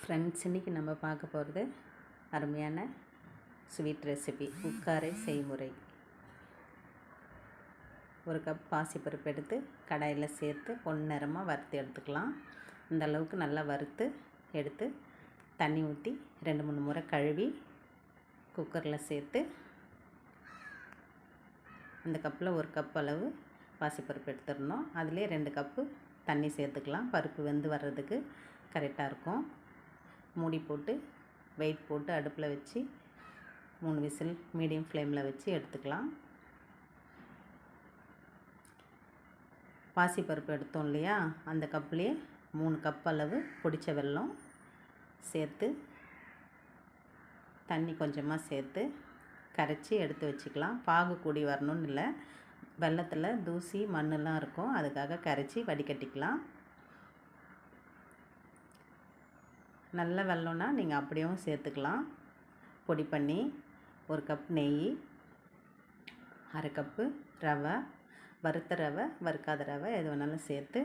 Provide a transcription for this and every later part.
Friends, இன்றைக்கி நம்ம பார்க்க போகிறது அருமையான ஸ்வீட் ரெசிபி உட்காரை செய்முறை. ஒரு கப் பாசிப்பருப்பு எடுத்து கடாயில் சேர்த்து பொன்னிறமாக வறுத்து எடுத்துக்கலாம். இந்த அளவுக்கு நல்லா வறுத்து எடுத்து தண்ணி ஊற்றி 2-3 முறை கழுவி குக்கரில் சேர்த்து அந்த கப்பில் 1 கப் அளவு பாசிப்பருப்பு எடுத்துடணும். அதிலே 2 கப்பு தண்ணி சேர்த்துக்கலாம். பருப்பு வெந்து வர்றதுக்கு கரெக்டாக இருக்கும். மூடி போட்டு வெயிட் போட்டு அடுப்பில் வச்சு 3 விசில் மீடியம் ஃப்ளேமில் வச்சு எடுத்துக்கலாம். பாசிப்பருப்பு எடுத்தோம் இல்லையா, அந்த கப்லேயே 3 கப் அளவு பொடிச்ச வெல்லம் சேர்த்து தண்ணி கொஞ்சமாக சேர்த்து கரைச்சி எடுத்து வச்சுக்கலாம். பாகு கூடி வரணும்னு இல்லை, வெல்லத்தில் தூசி மண்ணெலாம் இருக்கும், அதுக்காக கரைச்சி வடிகட்டிக்கலாம். நல்ல வெல்லம்னா நீங்கள் அப்படியும் சேர்த்துக்கலாம். பொடி பண்ணி 1 கப் நெய், 1/2 கப்பு ரவை, வறுத்த ரவை வறுக்காத ரவை எது வேணாலும் சேர்த்து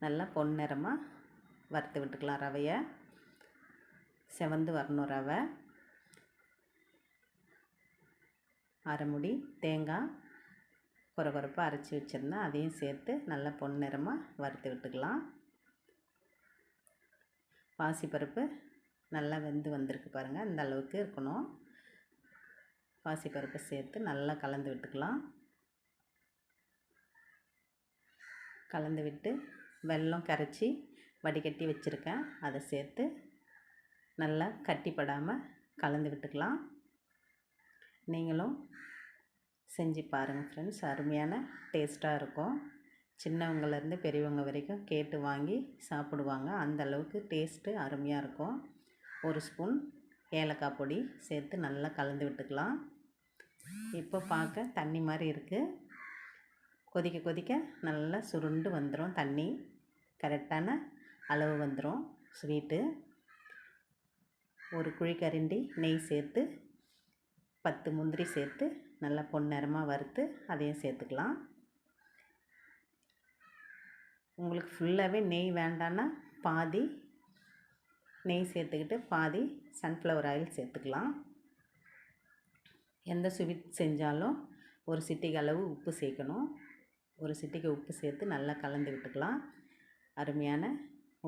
நல்லா பொன்னிறமாக வறுத்து விட்டுக்கலாம். ரவையை செவந்து வரணும். ரவை, அரை முடி தேங்காய் கொரகொரப்பாக அரைச்சி வச்சுருந்தேன், அதையும் சேர்த்து நல்லா பொன்னிறமாக வறுத்து விட்டுக்கலாம். பாசிப்பருப்பு நல்லா வெந்து வந்திருக்கு பாருங்கள், இந்த அளவுக்கு இருக்கணும். பாசிப்பருப்பை சேர்த்து நல்லா கலந்து விட்டுக்கலாம். கலந்து விட்டு வெல்லம் கரைச்சி வடிகட்டி வச்சுருக்கேன், அதை சேர்த்து நல்லா கட்டிப்படாமல் கலந்து விட்டுக்கலாம். நீங்களும் செஞ்சு பாருங்கள் ஃப்ரெண்ட்ஸ், அருமையான டேஸ்ட்டாக இருக்கும். சின்னவங்கலேருந்து பெரியவங்க வரைக்கும் கேட்டு வாங்கி சாப்பிடுவாங்க, அந்த அளவுக்கு டேஸ்ட்டு அருமையாக இருக்கும். 1 ஸ்பூன் ஏலக்காய் பொடி சேர்த்து நல்லா கலந்து விட்டுக்கலாம். இப்போ பார்க்க தண்ணி மாதிரி இருக்குது. கொதிக்க கொதிக்க நல்லா சுருண்டு வந்துடும். தண்ணி கரெக்டான அளவு வந்துடும். ஸ்வீட்டு 1 குழிக்கரண்டி நெய் சேர்த்து 10 முந்திரி சேர்த்து நல்லா பொன்னிறமாக வறுத்து அதையும் சேர்த்துக்கலாம். உங்களுக்கு ஃபுல்லாகவே நெய் வேண்டான்னா பாதி நெய் சேர்த்துக்கிட்டு பாதி சன்ஃப்ளவர் ஆயில் சேர்த்துக்கலாம். எந்த ஸ்வீட் செஞ்சாலும் 1 சிட்டிகை அளவு உப்பு சேர்க்கணும். 1 சிட்டிகை உப்பு சேர்த்து நல்லா கலந்து விட்டுக்கலாம். அருமையான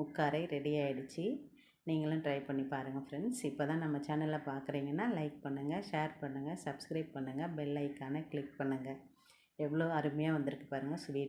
உட்காரை ரெடி ஆகிடுச்சு. நீங்களும் ட்ரை பண்ணி பாருங்கள் ஃப்ரெண்ட்ஸ். இப்போ தான் நம்ம சேனலை பார்க்குறீங்கன்னா லைக் பண்ணுங்கள், ஷேர் பண்ணுங்கள், சப்ஸ்கிரைப் பண்ணுங்கள், பெல் ஐக்கானை கிளிக் பண்ணுங்கள். எவ்வளோ அருமையாக வந்திருக்கு பாருங்கள் ஸ்வீட்.